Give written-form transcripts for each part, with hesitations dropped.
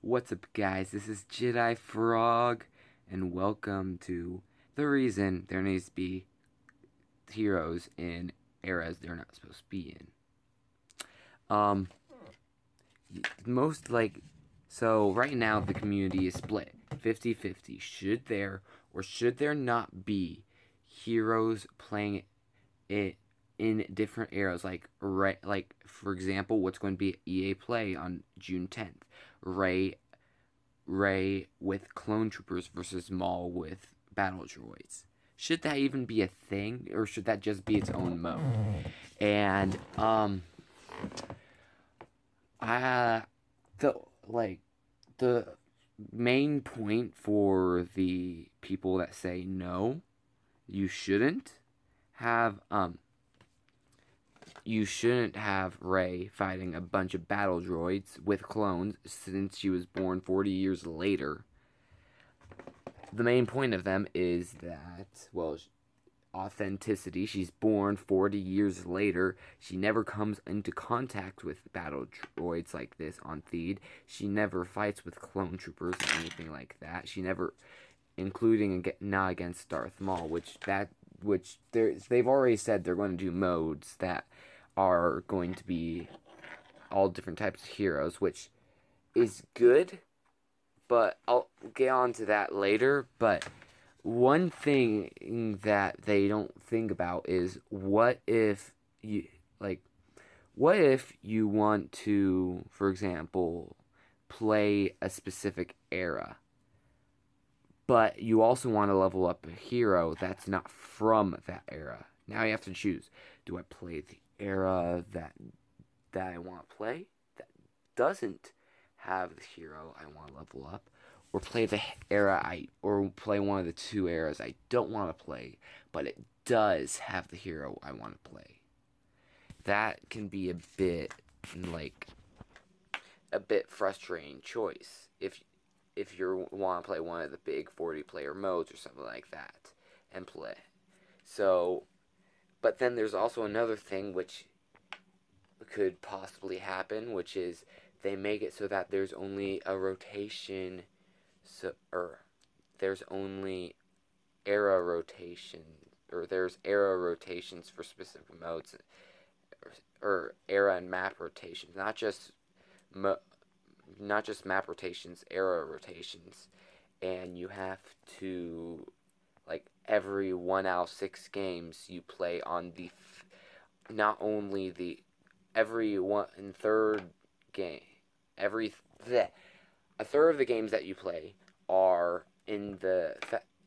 What's up, guys? This is Jedi Frog, and welcome to the reason there needs to be heroes in eras they're not supposed to be in. Most so right now the community is split 50-50. Should there or should there not be heroes playing it in different eras? Like for example, what's going to be EA Play on June 10th? Ray with clone troopers versus Maul with battle droids. Should that even be a thing, or should that just be its own mode? And the main point for the people that say no, you shouldn't have Rey fighting a bunch of battle droids with clones since she was born 40 years later. The main point of them is that, well, authenticity. She's born 40 years later. She never comes into contact with battle droids like this on Theed. She never fights with clone troopers or anything like that. She never, including not against Darth Maul, which they've already said they're going to do modes that are going to be all different types of heroes, which is good, but I'll get on to that later. But one thing that they don't think about is what if you want to, for example, play a specific era, but you also want to level up a hero that's not from that era. Now you have to choose. Do I play the era that I want to play that doesn't have the hero I want to level up, or play the or play one of the two eras I don't want to play, but it does have the hero I want to play? That can be a bit frustrating choice if you want to play one of the big 40-player modes or something like that and play. So, but then there's also another thing which could possibly happen, which is they make it so that there's only a rotation, there's only era rotation, or there's era rotations for specific modes, or era and map rotations, not just map rotations, era rotations. And you have to, every 1 out of 6 games you play on the not only the every one and third game, a third of the games that you play are in the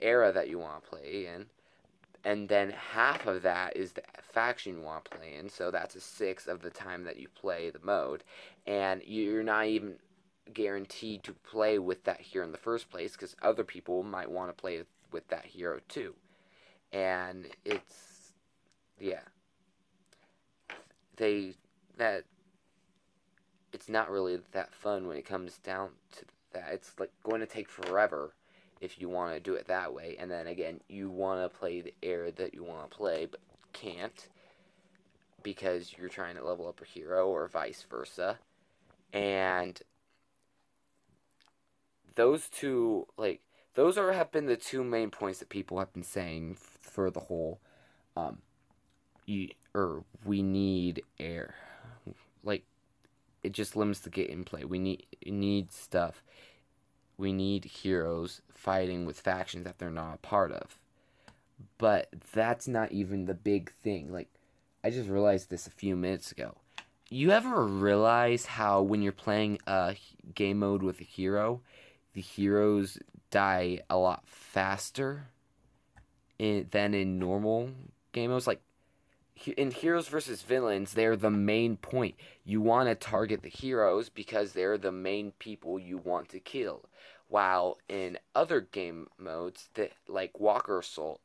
era that you want to play in, and then half of that is the faction you want to play in. So that's a sixth of the time that you play the mode, and you're not even guaranteed to play with that hero in the first place, because other people might want to play with that hero too. And it's it's not really that fun when it comes down to that. It's going to take forever if you want to do it that way. And then again, you want to play the era that you want to play, but can't because you're trying to level up a hero, or vice versa. And those two, have been the two main points that people have been saying for the whole, we need air. It just limits the gameplay. We need stuff. We need heroes fighting with factions that they're not a part of. But that's not even the big thing. I just realized this a few minutes ago. You ever realize how when you're playing a game mode with a hero, the heroes die a lot faster than in normal game modes? In Heroes versus Villains, they're the main point. You want to target the heroes because they're the main people you want to kill. While in other game modes, like Walker Assault,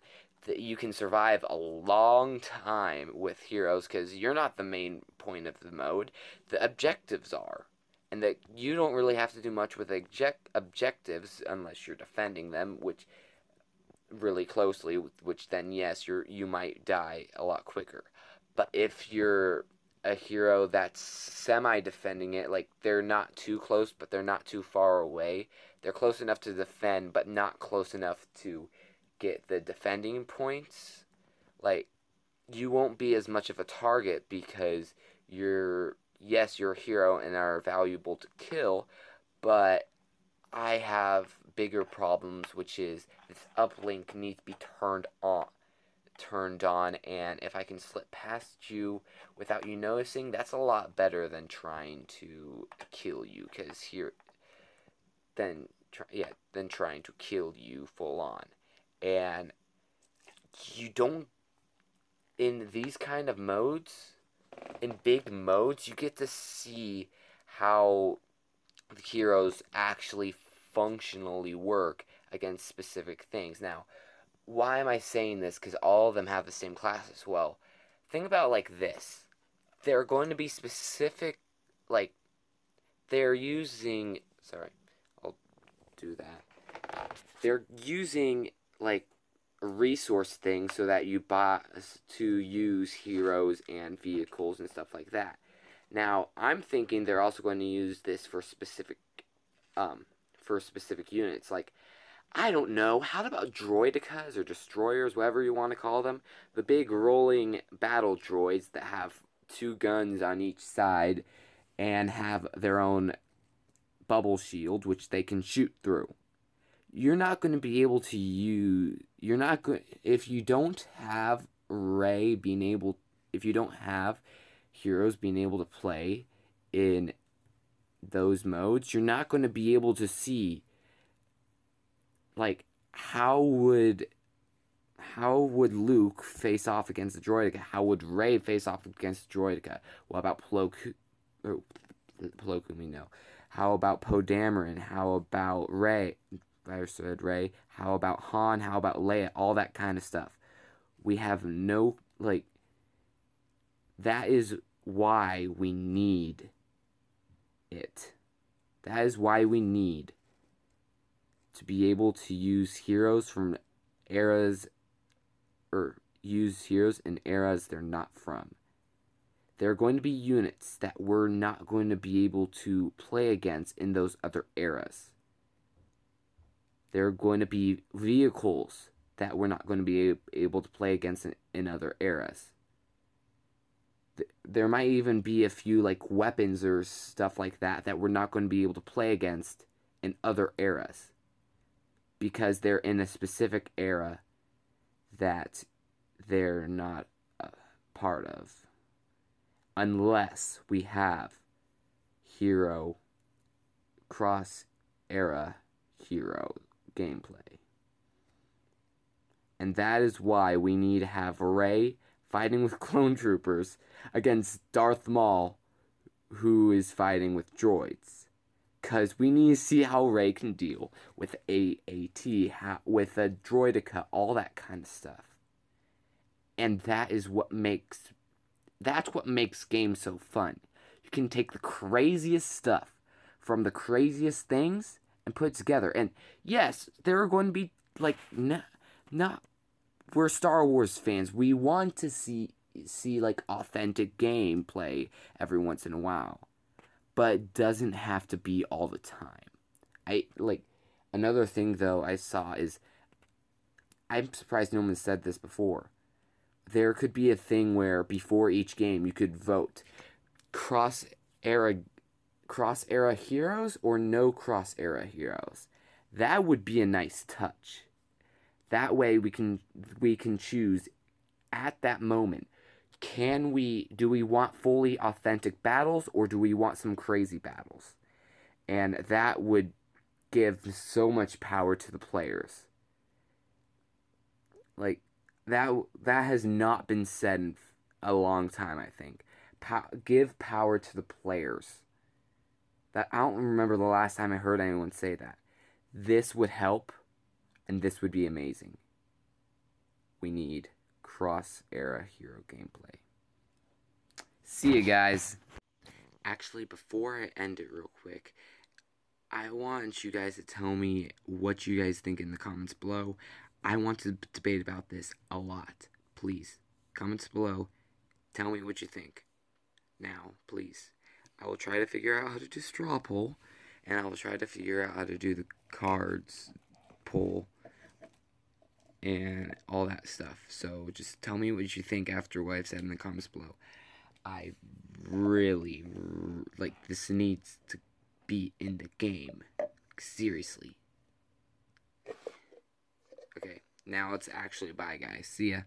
that you can survive a long time with heroes because you're not the main point of the mode. The objectives are. And that you don't really have to do much with objectives unless you're defending them, which really closely, which then yes, you might die a lot quicker. But if you're a hero that's semi-defending it. Like, they're not too close, but they're not too far away. They're close enough to defend, but not close enough to get the defending points. Like, you won't be as much of a target because yes, you're a hero and are valuable to kill, but I have bigger problems, which is this uplink needs to be turned on, and if I can slip past you without you noticing, that's a lot better than trying to kill you, because than trying to kill you full on. And you don't, in these kind of modes, in big modes, you get to see how the heroes actually functionally work against specific things. Now, why am I saying this? Because all of them have the same classes. Well, think about it like this. They're going to be specific, like, they're using, sorry, I'll do that. They're using, like, a resource thing so that you buy to use heroes and vehicles and stuff like that. Now, I'm thinking they're also going to use this for specific units. Like, I don't know, how about droidicas or destroyers, whatever you want to call them? The big rolling battle droids that have 2 guns on each side and have their own bubble shield, which they can shoot through. You're not going to be able to use... If you don't have if you don't have heroes being able to play in those modes, you're not going to be able to see, like, how would Luke face off against the droidica? How would Rey face off against the droidica? What about Plo Koon, we know. How about Poe Dameron? How about Rey? I said Rey. How about Han? How about Leia? All that kind of stuff. We have no, like, that is why we need it. That is why we need to be able to use heroes from eras, or use heroes in eras they're not from. There are going to be units that we're not going to be able to play against in those other eras. There are going to be vehicles that we're not going to be able to play against in other eras. There might even be a few, like, weapons or stuff like that we're not going to be able to play against in other eras, because they're in a specific era that they're not a part of, unless we have cross-era hero gameplay. And that is why we need to have Rey fighting with clone troopers against Darth Maul, who is fighting with droids. Because we need to see how Rey can deal with AAT, with a droidica, all that kind of stuff. And that's what makes games so fun. You can take the craziest stuff from the craziest things and put it together. And yes, there are going to be, like, we're Star Wars fans. We want to see like, authentic gameplay every once in a while. But it doesn't have to be all the time. Another thing, though, I saw is, I'm surprised no one said this before. There could be a thing where before each game you could vote cross-era heroes or no cross-era heroes. That would be a nice touch. That way we can choose at that moment. Do we want fully authentic battles, or do we want some crazy battles? And that would give so much power to the players. Like, that has not been said in a long time, I think. Give power to the players. I don't remember the last time I heard anyone say that. This would help, and this would be amazing. We need cross-era hero gameplay. See you guys. Actually, before I end it real quick, I want you guys to tell me what you guys think in the comments below. I want to debate about this a lot. Please, comments below. Tell me what you think. now, please. I will try to figure out how to do straw poll, and I will try to figure out how to do the cards poll and all that stuff. So just tell me what you think after what I've said in the comments below. I really, like, this needs to be in the game. Seriously. Okay, now it's actually bye, guys. See ya.